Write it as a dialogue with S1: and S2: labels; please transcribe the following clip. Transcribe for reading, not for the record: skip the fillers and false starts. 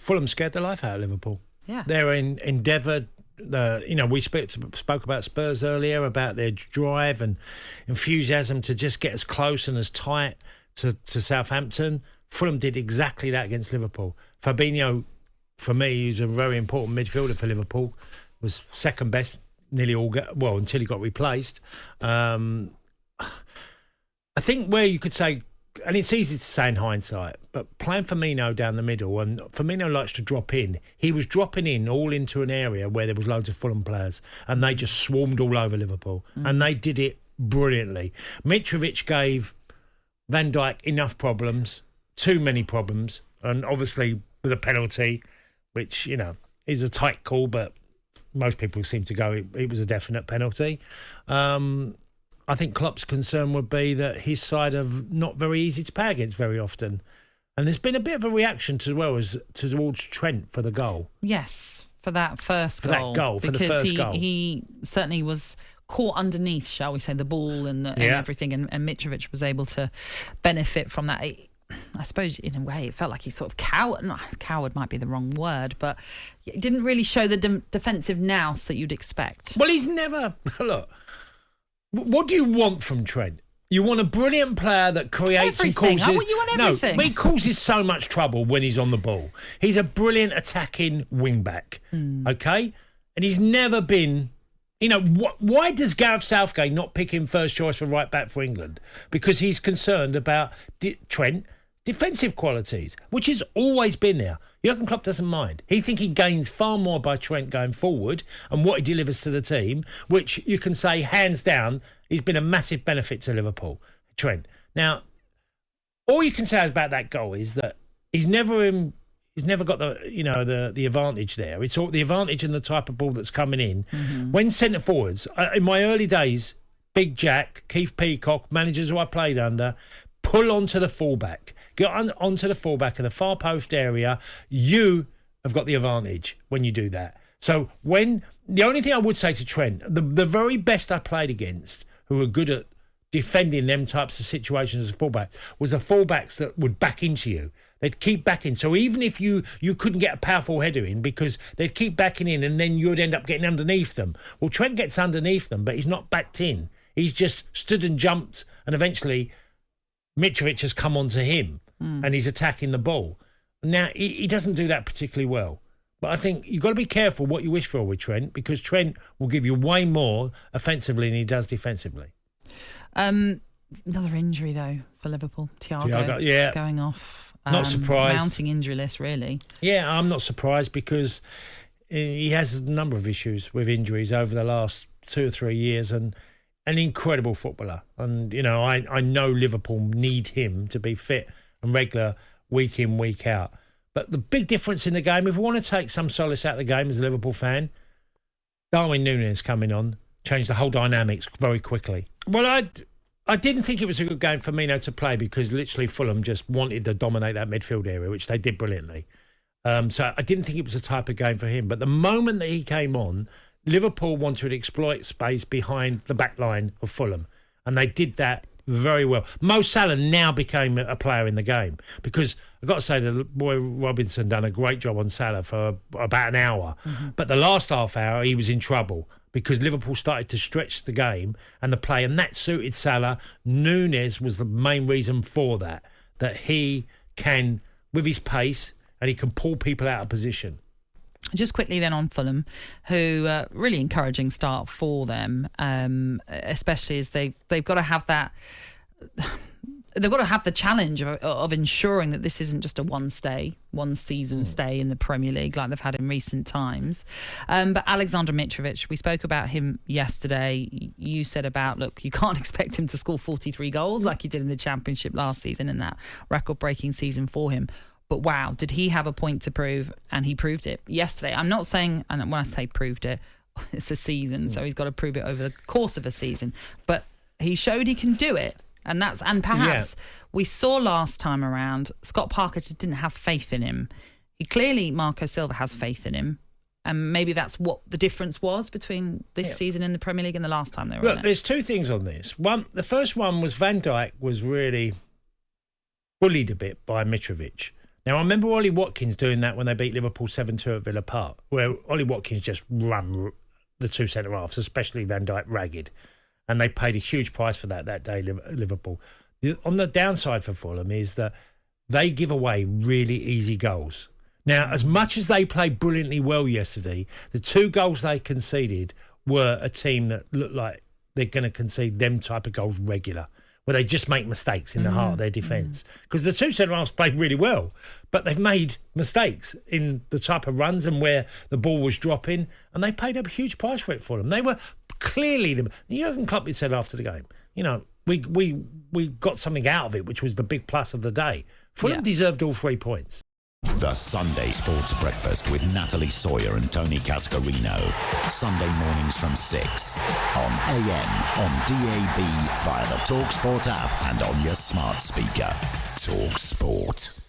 S1: Fulham scared the life out of Liverpool.
S2: Yeah.
S1: Their endeavour, we spoke about Spurs earlier, about their drive and enthusiasm to just get as close and as tight to Southampton. Fulham did exactly that against Liverpool. Fabinho, for me, who's a very important midfielder for Liverpool, was second best nearly until he got replaced. I think where you could say, and it's easy to say in hindsight, but playing Firmino down the middle, and Firmino likes to drop in. He was dropping in all into an area where there was loads of Fulham players, and they just swarmed all over Liverpool, and they did it brilliantly. Mitrovic gave Van Dijk enough problems, too many problems, and obviously with a penalty, which, is a tight call, but most people seem to go it was a definite penalty. I think Klopp's concern would be that his side are not very easy to play against very often. And there's been a bit of a reaction towards Trent for the goal.
S2: Yes, for that first goal.
S1: For the first goal.
S2: He certainly was caught underneath, shall we say, the ball and everything. And Mitrovic was able to benefit from that. I suppose, in a way, it felt like he sort of coward might be the wrong word, but it didn't really show the defensive nous that you'd expect.
S1: Well, he's never... Look... What do you want from Trent? You want a brilliant player that creates
S2: everything.
S1: and causes...
S2: You want everything.
S1: No, but he causes so much trouble when he's on the ball. He's a brilliant attacking wing-back, okay? And he's never been... why does Gareth Southgate not pick him first choice for right-back for England? Because he's concerned about Trent... defensive qualities, which has always been there. Jurgen Klopp doesn't mind. He thinks he gains far more by Trent going forward and what he delivers to the team, which you can say, hands down, he's been a massive benefit to Liverpool, Trent. Now, all you can say about that goal is that he's never got the advantage there. It's all the advantage in the type of ball that's coming in. Mm-hmm. When centre forwards, in my early days, Big Jack, Keith Peacock, managers who I played under, pull onto the fullback. Get onto the fullback in the far post area. You have got the advantage when you do that. So the only thing I would say to Trent, the very best I played against, who were good at defending them types of situations as a fullback, was the fullbacks that would back into you. They'd keep backing. So even if you couldn't get a powerful header in, because they'd keep backing in and then you'd end up getting underneath them. Well, Trent gets underneath them, but he's not backed in. He's just stood and jumped, and eventually Mitrovic has come onto him and he's attacking the ball. Now, he doesn't do that particularly well. But I think you've got to be careful what you wish for with Trent, because Trent will give you way more offensively than he does defensively.
S2: Another injury, though, for Liverpool. Thiago going off.
S1: Not surprised.
S2: Mounting injury list, really.
S1: Yeah, I'm not surprised, because he has a number of issues with injuries over the last 2 or 3 years, and an incredible footballer. And, I know Liverpool need him to be fit and regular week in, week out. But the big difference in the game, if we want to take some solace out of the game as a Liverpool fan, Darwin Núñez coming on changed the whole dynamics very quickly. Well, I didn't think it was a good game for Firmino to play, because literally Fulham just wanted to dominate that midfield area, which they did brilliantly. So I didn't think it was the type of game for him. But the moment that he came on, Liverpool wanted to exploit space behind the back line of Fulham, and they did that very well. Mo Salah now became a player in the game, because I've got to say the boy Robinson done a great job on Salah for about an hour. Mm-hmm. But the last half hour, he was in trouble, because Liverpool started to stretch the game and the play, and that suited Salah. Núñez was the main reason for that he can, with his pace, and he can pull people out of position.
S2: Just quickly then on Fulham, who really encouraging start for them, especially as they've got to have that. They've got to have the challenge of ensuring that this isn't just a one season stay in the Premier League like they've had in recent times. But Alexander Mitrovic, we spoke about him yesterday. You said about, look, you can't expect him to score 43 goals like he did in the Championship last season, in that record-breaking season for him. But wow, did he have a point to prove? And he proved it yesterday. I'm not saying, and when I say proved it, it's a season, so he's got to prove it over the course of a season. But he showed he can do it. And perhaps we saw last time around, Scott Parker just didn't have faith in him. Clearly, Marco Silva has faith in him. And maybe that's what the difference was between this season in the Premier League and the last time they were in it.
S1: There's two things on this. The first one was Van Dijk was really bullied a bit by Mitrovic. Now, I remember Ollie Watkins doing that when they beat Liverpool 7-2 at Villa Park, where Ollie Watkins just run the two centre-halves, especially Van Dijk, ragged. And they paid a huge price for that day, Liverpool. On the downside for Fulham is that they give away really easy goals. Now, as much as they played brilliantly well yesterday, the 2 goals they conceded were a team that looked like they're going to concede them type of goals regular, where they just make mistakes in the heart of their defence. Because the two centre-halves played really well, but they've made mistakes in the type of runs and where the ball was dropping, and they paid a huge price for it for them. They were clearly Jurgen Klopp said after the game, we got something out of it, which was the big plus of the day. Fulham deserved all 3 points.
S3: The Sunday Sports Breakfast with Natalie Sawyer and Tony Cascarino. Sunday mornings from 6 on AM, on DAB, via the talkSPORT app and on your smart speaker. talkSPORT.